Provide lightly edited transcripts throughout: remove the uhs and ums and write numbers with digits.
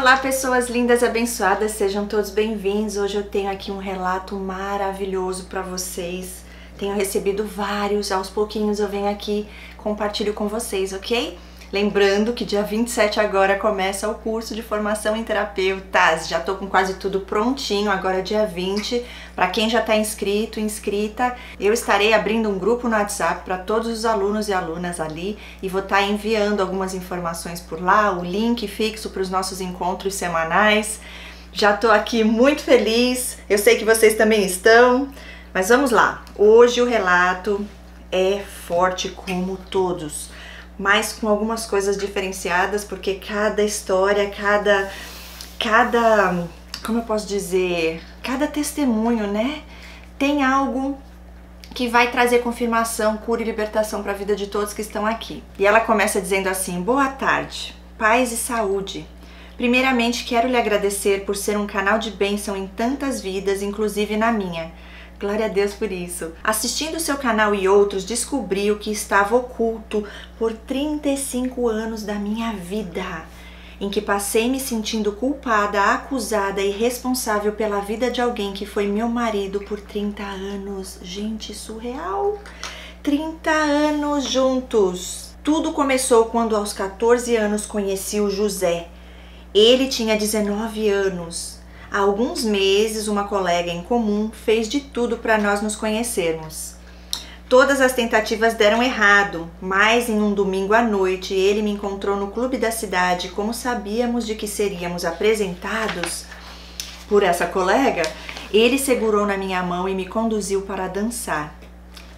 Olá, pessoas lindas, abençoadas, sejam todos bem-vindos. Hoje eu tenho aqui um relato maravilhoso para vocês. Tenho recebido vários, aos pouquinhos eu venho aqui, compartilho com vocês, ok? Lembrando que dia 27 agora começa o curso de formação em terapeutas. Já tô com quase tudo prontinho, agora dia 20. Para quem já está inscrito, inscrita, eu estarei abrindo um grupo no WhatsApp para todos os alunos e alunas ali e vou estar enviando algumas informações por lá, o link fixo para os nossos encontros semanais. Já tô aqui muito feliz, eu sei que vocês também estão, mas vamos lá. Hoje o relato é forte como todos, mas com algumas coisas diferenciadas, porque cada história, como eu posso dizer, cada testemunho, né, tem algo que vai trazer confirmação, cura e libertação para a vida de todos que estão aqui. E ela começa dizendo assim: boa tarde, paz e saúde. Primeiramente, quero lhe agradecer por ser um canal de bênção em tantas vidas, inclusive na minha. Glória a Deus por isso. Assistindo seu canal e outros, descobri o que estava oculto por 35 anos da minha vida, em que passei me sentindo culpada, acusada e responsável pela vida de alguém que foi meu marido por 30 anos. Gente, surreal! 30 anos juntos. Tudo começou quando aos 14 anos conheci o José. Ele tinha 19 anos. Há alguns meses, uma colega em comum fez de tudo para nós nos conhecermos. Todas as tentativas deram errado, mas em um domingo à noite ele me encontrou no clube da cidade. Como sabíamos de que seríamos apresentados por essa colega, ele segurou na minha mão e me conduziu para dançar.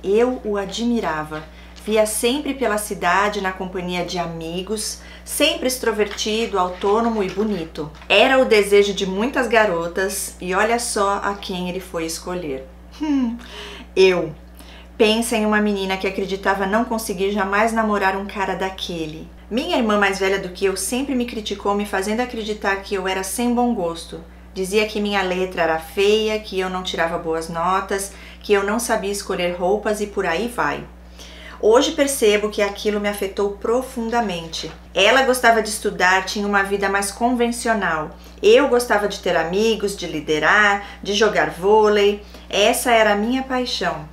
Eu o admirava. Via sempre pela cidade na companhia de amigos, sempre extrovertido, autônomo e bonito. Era o desejo de muitas garotas e olha só a quem ele foi escolher. Eu. Pensa em uma menina que acreditava não conseguir jamais namorar um cara daquele. Minha irmã mais velha do que eu sempre me criticou, me fazendo acreditar que eu era sem bom gosto. Dizia que minha letra era feia, que eu não tirava boas notas, que eu não sabia escolher roupas e por aí vai. Hoje percebo que aquilo me afetou profundamente. Ela gostava de estudar, tinha uma vida mais convencional. Eu gostava de ter amigos, de liderar, de jogar vôlei. Essa era a minha paixão.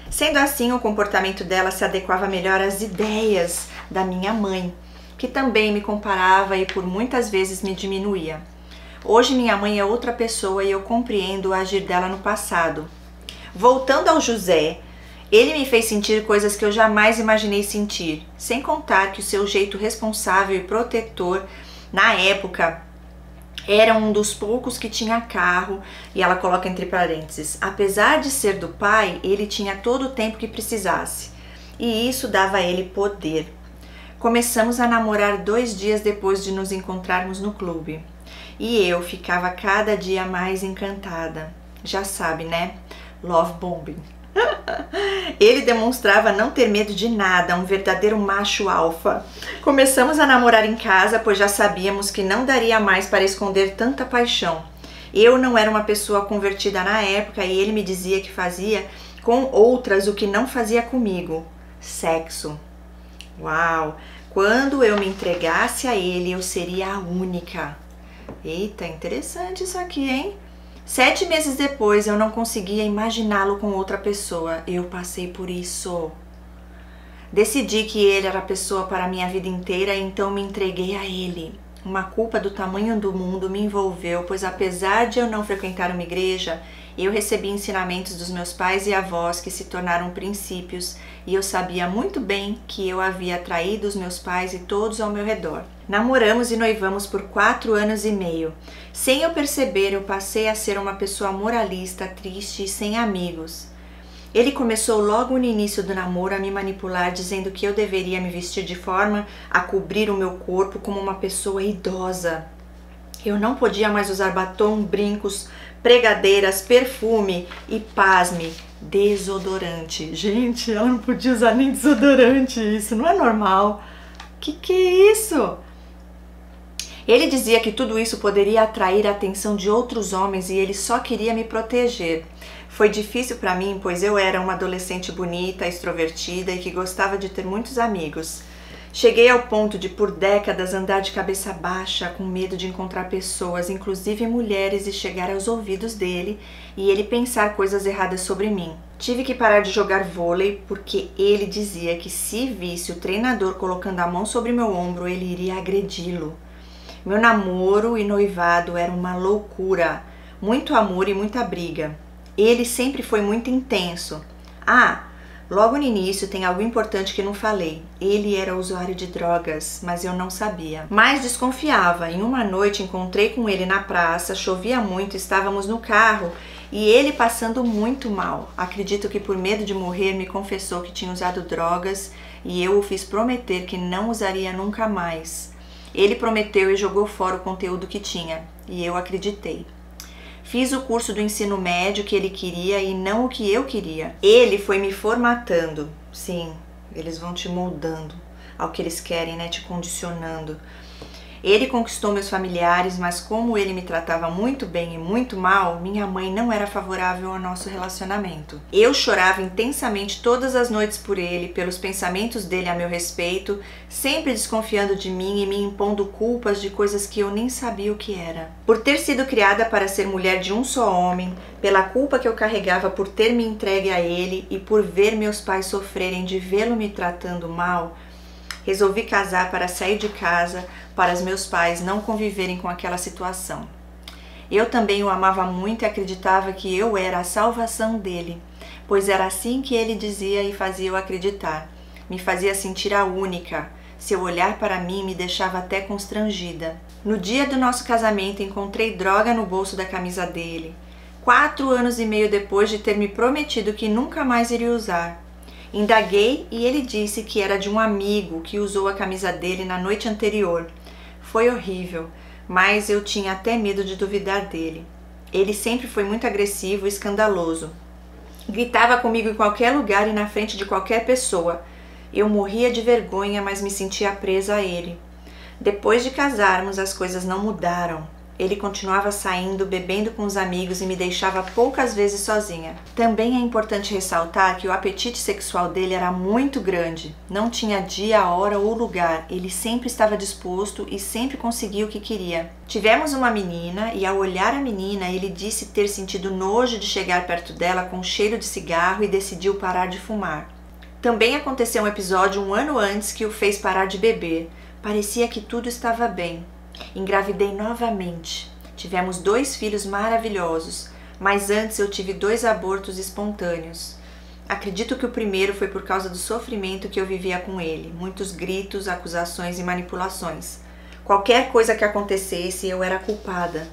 Sendo assim, o comportamento dela se adequava melhor às ideias da minha mãe, que também me comparava e por muitas vezes me diminuía. Hoje minha mãe é outra pessoa e eu compreendo o agir dela no passado. Voltando ao José, ele me fez sentir coisas que eu jamais imaginei sentir, sem contar que o seu jeito responsável e protetor, na época, era um dos poucos que tinha carro, e ela coloca entre parênteses, apesar de ser do pai, ele tinha todo o tempo que precisasse, e isso dava a ele poder. Começamos a namorar 2 dias depois de nos encontrarmos no clube, e eu ficava cada dia mais encantada. Já sabe, né? Love bombing. Ele demonstrava não ter medo de nada, um verdadeiro macho alfa. Começamos a namorar em casa, pois já sabíamos que não daria mais para esconder tanta paixão. Eu não era uma pessoa convertida na época e ele me dizia que fazia com outras o que não fazia comigo: sexo. Uau! Quando eu me entregasse a ele, eu seria a única. Eita, interessante isso aqui, hein? 7 meses depois, eu não conseguia imaginá-lo com outra pessoa. Eu passei por isso. Decidi que ele era a pessoa para a minha vida inteira, então me entreguei a ele. Uma culpa do tamanho do mundo me envolveu, pois apesar de eu não frequentar uma igreja, eu recebi ensinamentos dos meus pais e avós que se tornaram princípios, e eu sabia muito bem que eu havia traído os meus pais e todos ao meu redor. Namoramos e noivamos por 4 anos e meio. Sem eu perceber, eu passei a ser uma pessoa moralista, triste e sem amigos. Ele começou logo no início do namoro a me manipular, dizendo que eu deveria me vestir de forma a cobrir o meu corpo como uma pessoa idosa. Eu não podia mais usar batom, brincos, pregadeiras, perfume e, pasme, desodorante. Gente, ela não podia usar nem desodorante, isso não é normal. Que é isso? Ele dizia que tudo isso poderia atrair a atenção de outros homens e ele só queria me proteger. Foi difícil para mim, pois eu era uma adolescente bonita, extrovertida e que gostava de ter muitos amigos. Cheguei ao ponto de, por décadas, andar de cabeça baixa, com medo de encontrar pessoas, inclusive mulheres, e chegar aos ouvidos dele e ele pensar coisas erradas sobre mim. Tive que parar de jogar vôlei porque ele dizia que se visse o treinador colocando a mão sobre meu ombro, ele iria agredi-lo. Meu namoro e noivado era uma loucura, muito amor e muita briga. Ele sempre foi muito intenso. Logo no início tem algo importante que não falei. Ele era usuário de drogas, mas eu não sabia. Mas desconfiava. Em uma noite encontrei com ele na praça, chovia muito, estávamos no carro e ele passando muito mal. Acredito que por medo de morrer me confessou que tinha usado drogas e eu o fiz prometer que não usaria nunca mais. Ele prometeu e jogou fora o conteúdo que tinha e eu acreditei. Fiz o curso do ensino médio que ele queria e não o que eu queria. Ele foi me formatando. Sim, eles vão te moldando ao que eles querem, né? Te condicionando. Ele conquistou meus familiares, mas como ele me tratava muito bem e muito mal, minha mãe não era favorável ao nosso relacionamento. Eu chorava intensamente todas as noites por ele, pelos pensamentos dele a meu respeito, sempre desconfiando de mim e me impondo culpas de coisas que eu nem sabia o que era. Por ter sido criada para ser mulher de um só homem, pela culpa que eu carregava por ter me entregue a ele e por ver meus pais sofrerem de vê-lo me tratando mal, resolvi casar para sair de casa, para os meus pais não conviverem com aquela situação. Eu também o amava muito e acreditava que eu era a salvação dele, pois era assim que ele dizia e fazia eu acreditar. Me fazia sentir a única. Seu olhar para mim me deixava até constrangida. No dia do nosso casamento encontrei droga no bolso da camisa dele. 4 anos e meio depois de ter me prometido que nunca mais iria usar. Indaguei e ele disse que era de um amigo que usou a camisa dele na noite anterior. Foi horrível, mas eu tinha até medo de duvidar dele. Ele sempre foi muito agressivo e escandaloso. Gritava comigo em qualquer lugar e na frente de qualquer pessoa. Eu morria de vergonha, mas me sentia presa a ele. Depois de casarmos, as coisas não mudaram. Ele continuava saindo, bebendo com os amigos e me deixava poucas vezes sozinha. Também é importante ressaltar que o apetite sexual dele era muito grande. Não tinha dia, hora ou lugar. Ele sempre estava disposto e sempre conseguia o que queria. Tivemos uma menina e ao olhar a menina, ele disse ter sentido nojo de chegar perto dela com cheiro de cigarro e decidiu parar de fumar. Também aconteceu um episódio 1 ano antes que o fez parar de beber. Parecia que tudo estava bem. Engravidei novamente. Tivemos 2 filhos maravilhosos, mas antes eu tive 2 abortos espontâneos. Acredito que o primeiro foi por causa do sofrimento que eu vivia com ele, muitos gritos, acusações e manipulações. Qualquer coisa que acontecesse, eu era culpada.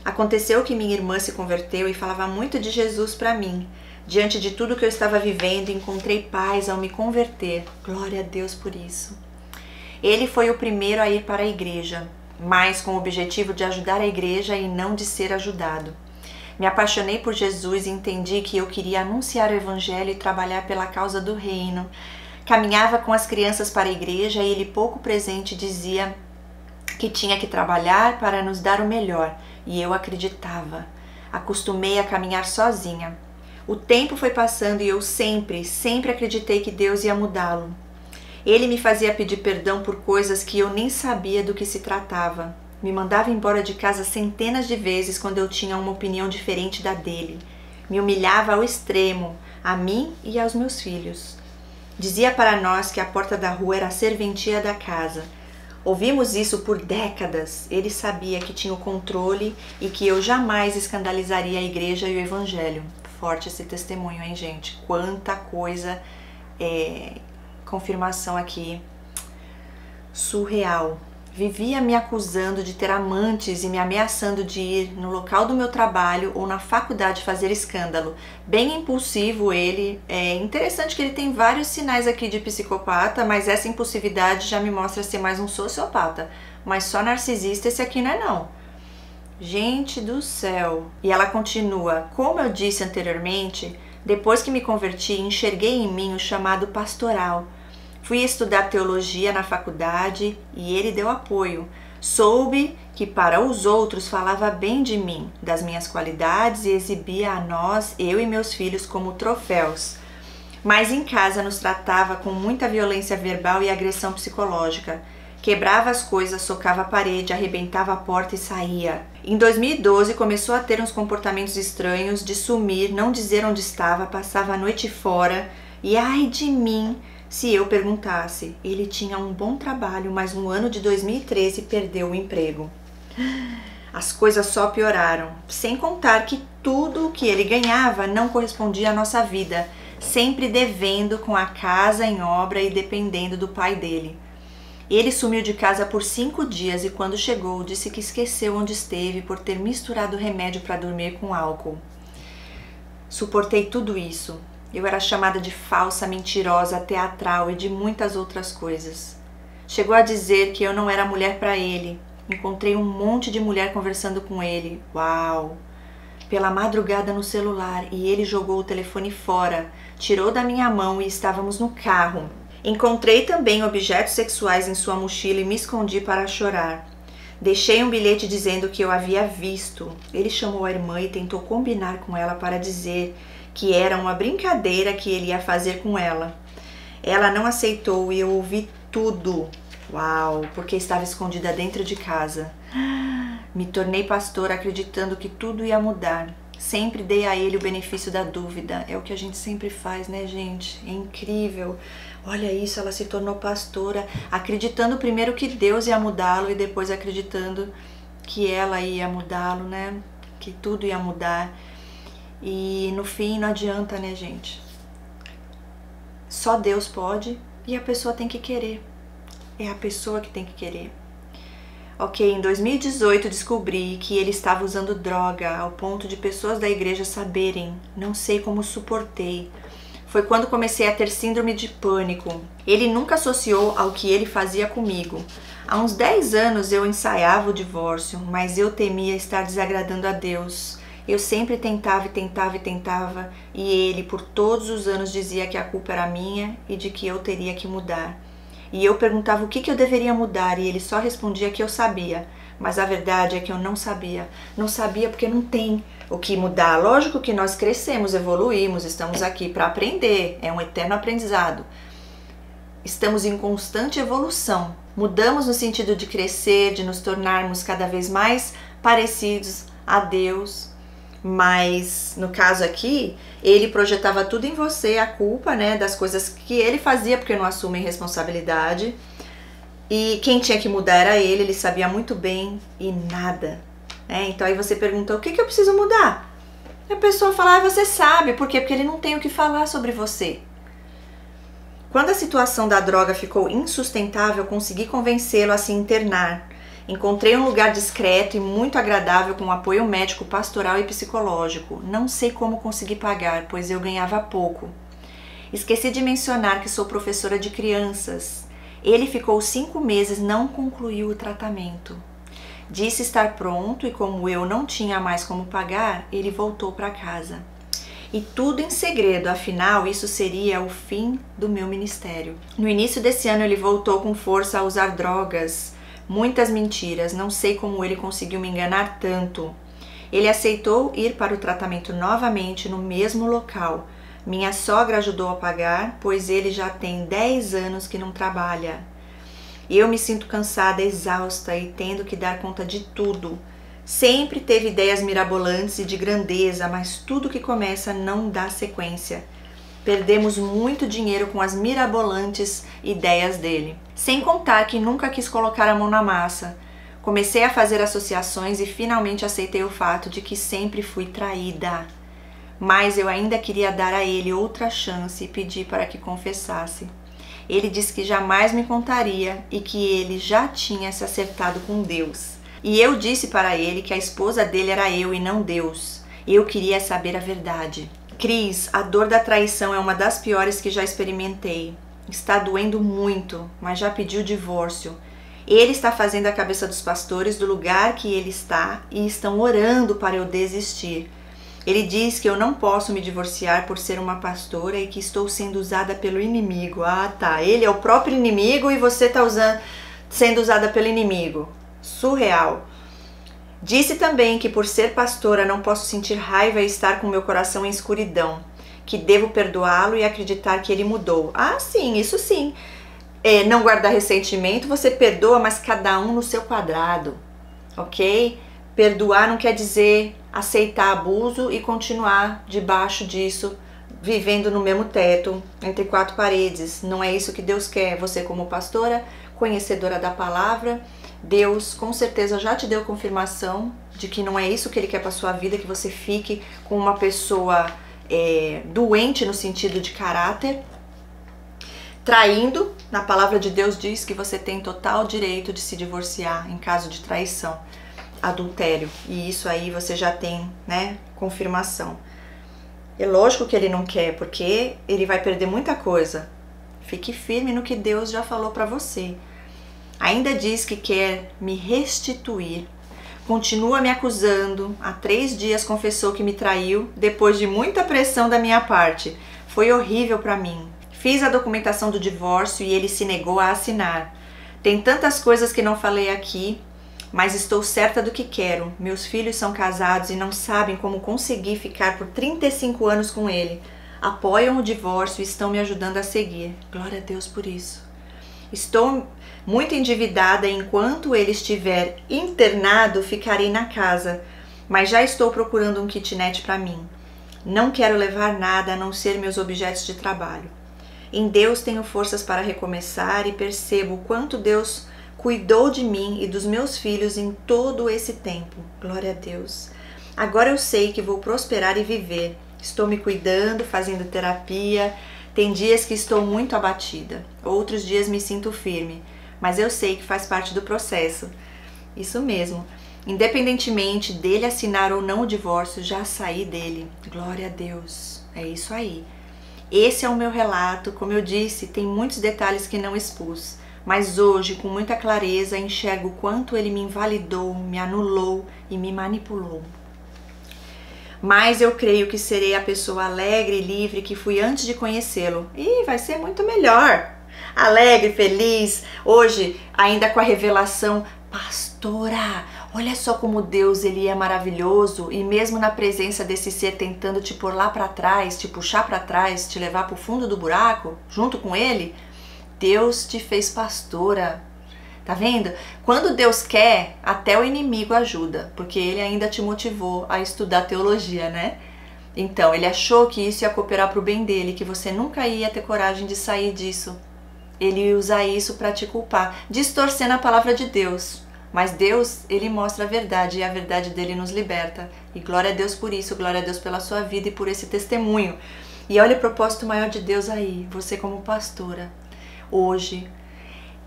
Aconteceu que minha irmã se converteu e falava muito de Jesus para mim. Diante de tudo que eu estava vivendo, encontrei paz ao me converter. Glória a Deus por isso. Ele foi o primeiro a ir para a igreja, mas com o objetivo de ajudar a igreja e não de ser ajudado. Me apaixonei por Jesus e entendi que eu queria anunciar o evangelho e trabalhar pela causa do reino. Caminhava com as crianças para a igreja e ele, pouco presente, dizia que tinha que trabalhar para nos dar o melhor, e eu acreditava. Acostumei a caminhar sozinha. O tempo foi passando e eu sempre acreditei que Deus ia mudá-lo. Ele me fazia pedir perdão por coisas que eu nem sabia do que se tratava. Me mandava embora de casa centenas de vezes quando eu tinha uma opinião diferente da dele. Me humilhava ao extremo, a mim e aos meus filhos. Dizia para nós que a porta da rua era a serventia da casa. Ouvimos isso por décadas. Ele sabia que tinha o controle e que eu jamais escandalizaria a igreja e o evangelho. Forte esse testemunho, hein, gente? Quanta coisa confirmação aqui surreal. Vivia me acusando de ter amantes e me ameaçando de ir no local do meu trabalho ou na faculdade fazer escândalo. Bem impulsivo ele. É interessante que ele tem vários sinais aqui de psicopata, mas essa impulsividade já me mostra ser mais um sociopata. Mas só narcisista esse aqui não é não. Gente do céu. E ela continua. Como eu disse anteriormente, depois que me converti, enxerguei em mim o chamado pastoral. Fui estudar teologia na faculdade e ele deu apoio. Soube que para os outros falava bem de mim, das minhas qualidades e exibia a nós, eu e meus filhos, como troféus. Mas em casa nos tratava com muita violência verbal e agressão psicológica. Quebrava as coisas, socava a parede, arrebentava a porta e saía. Em 2012 começou a ter uns comportamentos estranhos de sumir, não dizer onde estava, passava a noite fora e ai de mim se eu perguntasse. Ele tinha um bom trabalho, mas no ano de 2013 perdeu o emprego. As coisas só pioraram, sem contar que tudo o que ele ganhava não correspondia à nossa vida, sempre devendo com a casa em obra e dependendo do pai dele. Ele sumiu de casa por 5 dias e quando chegou disse que esqueceu onde esteve por ter misturado remédio para dormir com álcool. Suportei tudo isso. Eu era chamada de falsa, mentirosa, teatral e de muitas outras coisas. Chegou a dizer que eu não era mulher para ele. Encontrei um monte de mulher conversando com ele. Uau! Pela madrugada no celular e ele jogou o telefone fora, tirou da minha mão e estávamos no carro. Encontrei também objetos sexuais em sua mochila e me escondi para chorar. Deixei um bilhete dizendo que eu havia visto. Ele chamou a irmã e tentou combinar com ela para dizer que era uma brincadeira que ele ia fazer com ela. Ela não aceitou e eu ouvi tudo. Uau, porque estava escondida dentro de casa. Me tornei pastora acreditando que tudo ia mudar. Sempre dei a ele o benefício da dúvida. É o que a gente sempre faz, né, gente? É incrível. Olha isso, ela se tornou pastora, acreditando primeiro que Deus ia mudá-lo e depois acreditando que ela ia mudá-lo, né? Que tudo ia mudar. E no fim não adianta, né, gente? Só Deus pode e a pessoa tem que querer. É a pessoa que tem que querer. Ok, em 2018 descobri que ele estava usando droga ao ponto de pessoas da igreja saberem. Não sei como suportei. Foi quando comecei a ter síndrome de pânico. Ele nunca associou ao que ele fazia comigo. Há uns 10 anos eu ensaiava o divórcio, mas eu temia estar desagradando a Deus. Eu sempre tentava e ele por todos os anos dizia que a culpa era minha e de que eu teria que mudar. E eu perguntava o que eu deveria mudar e ele só respondia que eu sabia. Mas a verdade é que eu não sabia. Não sabia porque não tem o que mudar. Lógico que nós crescemos, evoluímos, estamos aqui para aprender. É um eterno aprendizado. Estamos em constante evolução. Mudamos no sentido de crescer, de nos tornarmos cada vez mais parecidos a Deus. Mas no caso aqui, ele projetava tudo em você, a culpa, né, das coisas que ele fazia porque não assume responsabilidade. E quem tinha que mudar era ele sabia muito bem e nada. Então aí você pergunta, o que eu preciso mudar? E a pessoa fala, você sabe. Por quê? Porque ele não tem o que falar sobre você. Quando a situação da droga ficou insustentável, consegui convencê-lo a se internar. Encontrei um lugar discreto e muito agradável com apoio médico, pastoral e psicológico. Não sei como consegui pagar, pois eu ganhava pouco. Esqueci de mencionar que sou professora de crianças. Ele ficou 5 meses, não concluiu o tratamento. Disse estar pronto e como eu não tinha mais como pagar, ele voltou para casa. E tudo em segredo, afinal isso seria o fim do meu ministério. No início desse ano ele voltou com força a usar drogas, muitas mentiras, não sei como ele conseguiu me enganar tanto. Ele aceitou ir para o tratamento novamente no mesmo local. Minha sogra ajudou a pagar, pois ele já tem 10 anos que não trabalha. Eu me sinto cansada, exausta e tendo que dar conta de tudo. Sempre teve ideias mirabolantes e de grandeza, mas tudo que começa não dá sequência. Perdemos muito dinheiro com as mirabolantes ideias dele. Sem contar que nunca quis colocar a mão na massa. Comecei a fazer associações e finalmente aceitei o fato de que sempre fui traída. Mas eu ainda queria dar a ele outra chance e pedir para que confessasse. Ele disse que jamais me contaria e que ele já tinha se acertado com Deus. E eu disse para ele que a esposa dele era eu e não Deus. Eu queria saber a verdade. Cris, a dor da traição é uma das piores que já experimentei. Está doendo muito, mas já pediu divórcio. Ele está fazendo a cabeça dos pastores do lugar que ele está e estão orando para eu desistir. Ele diz que eu não posso me divorciar por ser uma pastora e que estou sendo usada pelo inimigo. Ah, tá. Ele é o próprio inimigo e você está sendo usada pelo inimigo. Surreal. Disse também que por ser pastora não posso sentir raiva e estar com meu coração em escuridão. que devo perdoá-lo e acreditar que ele mudou. Ah, sim, isso sim. Não guardar ressentimento, você perdoa, mas cada um no seu quadrado, ok? Perdoar não quer dizer aceitar abuso e continuar debaixo disso, vivendo no mesmo teto, entre quatro paredes. Não é isso que Deus quer. Você, como pastora, conhecedora da palavra, Deus com certeza já te deu confirmação de que não é isso que Ele quer para sua vida, que você fique com uma pessoa doente no sentido de caráter, traindo. Na palavra de Deus diz que você tem total direito de se divorciar em caso de traição, adultério, e isso aí você já tem, né, confirmação. É lógico que ele não quer, porque ele vai perder muita coisa. Fique firme no que Deus já falou para você. Ainda diz que quer me restituir. Continua me acusando. Há 3 dias confessou que me traiu, depois de muita pressão da minha parte. Foi horrível para mim. Fiz a documentação do divórcio e ele se negou a assinar. Tem tantas coisas que não falei aqui, mas estou certa do que quero. Meus filhos são casados e não sabem como consegui ficar por 35 anos com ele. Apoiam o divórcio e estão me ajudando a seguir. Glória a Deus por isso. Estou muito endividada e enquanto ele estiver internado, ficarei na casa, mas já estou procurando um kitnet para mim. Não quero levar nada a não ser meus objetos de trabalho. Em Deus tenho forças para recomeçar e percebo o quanto Deus cuidou de mim e dos meus filhos em todo esse tempo. Glória a Deus. Agora eu sei que vou prosperar e viver. Estou me cuidando, fazendo terapia. Tem dias que estou muito abatida. Outros dias me sinto firme. Mas eu sei que faz parte do processo. Isso mesmo. Independentemente dele assinar ou não o divórcio, já saí dele. Glória a Deus. É isso aí. Esse é o meu relato. Como eu disse, tem muitos detalhes que não expus. Mas hoje, com muita clareza, enxergo o quanto ele me invalidou, me anulou e me manipulou. Mas eu creio que serei a pessoa alegre e livre que fui antes de conhecê-lo. E vai ser muito melhor. Alegre, feliz, hoje ainda com a revelação, pastora, olha só como Deus ele é maravilhoso e mesmo na presença desse ser tentando te pôr lá para trás, te puxar para trás, te levar para o fundo do buraco, junto com ele, Deus te fez pastora. Tá vendo? Quando Deus quer, até o inimigo ajuda, porque ele ainda te motivou a estudar teologia, né? Então, ele achou que isso ia cooperar para o bem dele, que você nunca ia ter coragem de sair disso. Ele usa isso para te culpar, distorcendo a palavra de Deus. Mas Deus, ele mostra a verdade e a verdade dele nos liberta. E glória a Deus por isso, glória a Deus pela sua vida e por esse testemunho. E olha o propósito maior de Deus aí, você como pastora, hoje,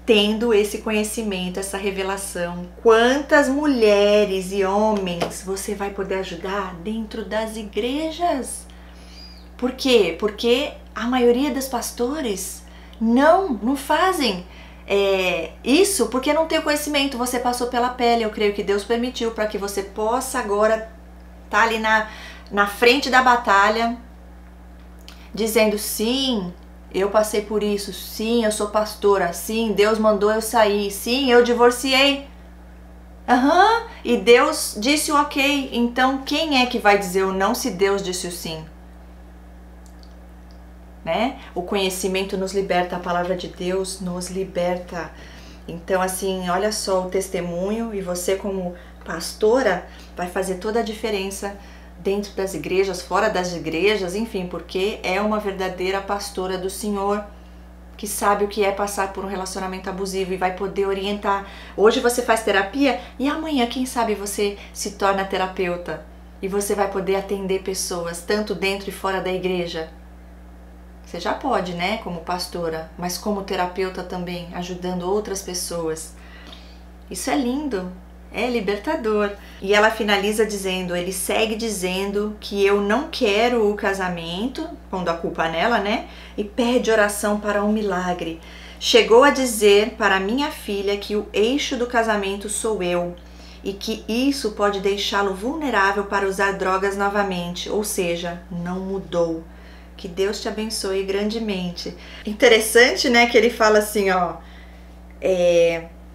tendo esse conhecimento, essa revelação, quantas mulheres e homens você vai poder ajudar dentro das igrejas? Por quê? Porque a maioria dos pastores não fazem isso porque não tem o conhecimento, você passou pela pele. Eu creio que Deus permitiu para que você possa agora estar ali na frente da batalha, dizendo sim, eu passei por isso, sim, eu sou pastora, sim, Deus mandou eu sair, sim, eu divorciei. E Deus disse o ok, então quem é que vai dizer o não se Deus disse o sim? Né? O conhecimento nos liberta, a palavra de Deus nos liberta. Então assim, olha só o testemunho e você como pastora vai fazer toda a diferença dentro das igrejas, fora das igrejas, enfim, porque é uma verdadeira pastora do Senhor que sabe o que é passar por um relacionamento abusivo e vai poder orientar. Hoje você faz terapia e amanhã, quem sabe, você se torna terapeuta e você vai poder atender pessoas tanto dentro e fora da igreja. Você já pode, né, como pastora, mas como terapeuta também, ajudando outras pessoas. Isso é lindo, é libertador. E ela finaliza dizendo, ele segue dizendo que eu não quero o casamento, pondo a culpa nela, né, e pede oração para um milagre. Chegou a dizer para minha filha que o eixo do casamento sou eu e que isso pode deixá-lo vulnerável para usar drogas novamente, ou seja, não mudou. Que Deus te abençoe grandemente. Interessante, né, que ele fala assim, ó,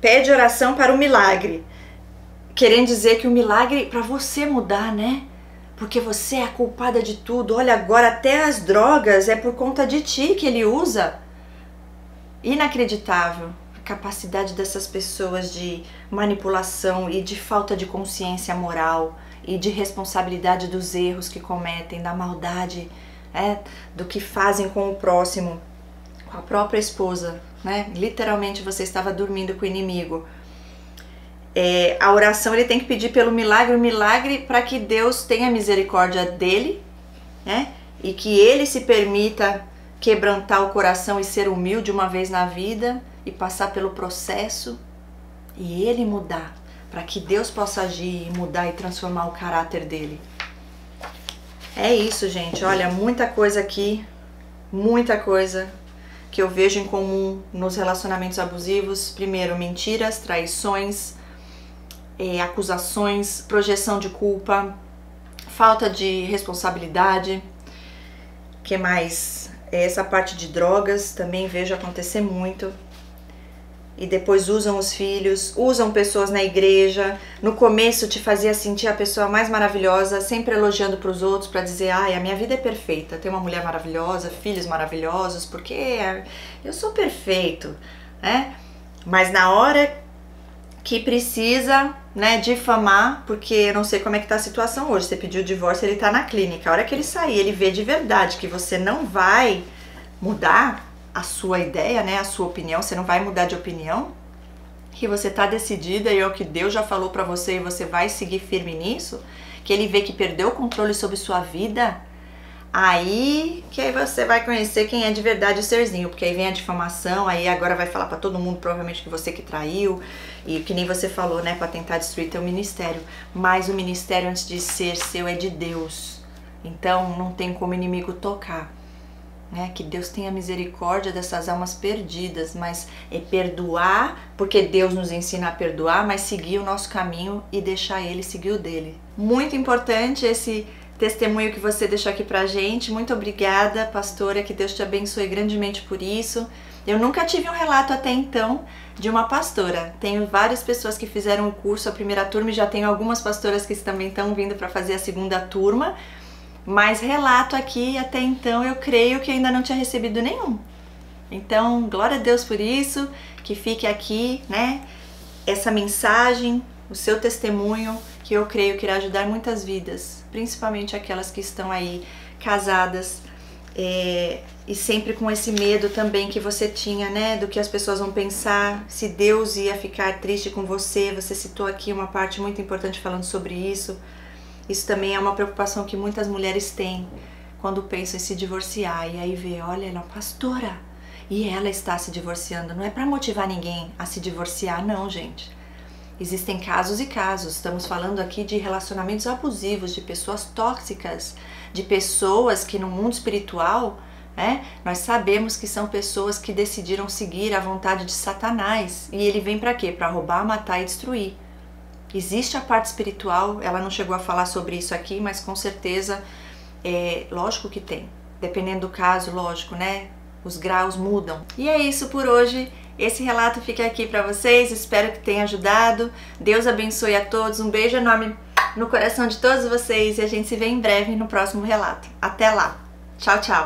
pede oração para o milagre, querendo dizer que o milagre para você mudar, né? porque você é a culpada de tudo. Olha, agora até as drogas é por conta de ti que ele usa. Inacreditável a capacidade dessas pessoas de manipulação e de falta de consciência moral e de responsabilidade dos erros que cometem, da maldade, do que fazem com o próximo, com a própria esposa, né? Literalmente você estava dormindo com o inimigo. A oração ele tem que pedir pelo milagre, o milagre para que Deus tenha misericórdia dele, né? E que ele se permita quebrantar o coração e ser humilde uma vez na vida e passar pelo processo e ele mudar, para que Deus possa agir e mudar e transformar o caráter dele. É isso, gente. Olha, muita coisa aqui, muita coisa que eu vejo em comum nos relacionamentos abusivos. Primeiro, mentiras, traições, acusações, projeção de culpa, falta de responsabilidade. Que mais? Essa parte de drogas também vejo acontecer muito. E depois usam os filhos, usam pessoas na igreja. No começo te fazia sentir a pessoa mais maravilhosa, sempre elogiando para os outros, para dizer, ai, a minha vida é perfeita, tenho uma mulher maravilhosa, filhos maravilhosos, porque eu sou perfeito, né? Mas na hora que precisa, né, difamar, porque eu não sei como é que tá a situação hoje, você pediu o divórcio, ele tá na clínica, a hora que ele sair, ele vê de verdade que você não vai mudar a sua ideia, né, a sua opinião, você não vai mudar de opinião, que você tá decidida e é o que Deus já falou pra você e você vai seguir firme nisso, que ele vê que perdeu o controle sobre sua vida, aí que aí você vai conhecer quem é de verdade o serzinho, porque aí vem a difamação, aí agora vai falar pra todo mundo provavelmente que você que traiu, e que nem você falou, né, pra tentar destruir teu ministério, mas o ministério antes de ser seu é de Deus, então não tem como o inimigo tocar. Que Deus tenha misericórdia dessas almas perdidas, mas é perdoar, porque Deus nos ensina a perdoar, mas seguir o nosso caminho e deixar ele seguir o dele. Muito importante esse testemunho que você deixou aqui pra gente. Muito obrigada, pastora, que Deus te abençoe grandemente por isso. Eu nunca tive um relato até então de uma pastora. Tenho várias pessoas que fizeram o curso, a primeira turma, e já tenho algumas pastoras que também estão vindo para fazer a segunda turma. Mas relato aqui, até então, eu creio que ainda não tinha recebido nenhum. Então, glória a Deus por isso, que fique aqui, né, essa mensagem, o seu testemunho, que eu creio que irá ajudar muitas vidas, principalmente aquelas que estão aí casadas, e sempre com esse medo também que você tinha, né, do que as pessoas vão pensar, se Deus ia ficar triste com você. Você citou aqui uma parte muito importante falando sobre isso. Isso também é uma preocupação que muitas mulheres têm quando pensam em se divorciar. E aí vê, olha, ela é uma pastora e ela está se divorciando. Não é para motivar ninguém a se divorciar, não, gente. Existem casos e casos. Estamos falando aqui de relacionamentos abusivos, de pessoas tóxicas, de pessoas que no mundo espiritual, né, nós sabemos que são pessoas que decidiram seguir a vontade de Satanás. E ele vem para quê? Para roubar, matar e destruir. Existe a parte espiritual, ela não chegou a falar sobre isso aqui, mas com certeza, lógico que tem. Dependendo do caso, lógico, né? Os graus mudam. E é isso por hoje. Esse relato fica aqui para vocês, espero que tenha ajudado. Deus abençoe a todos, um beijo enorme no coração de todos vocês e a gente se vê em breve no próximo relato. Até lá. Tchau, tchau.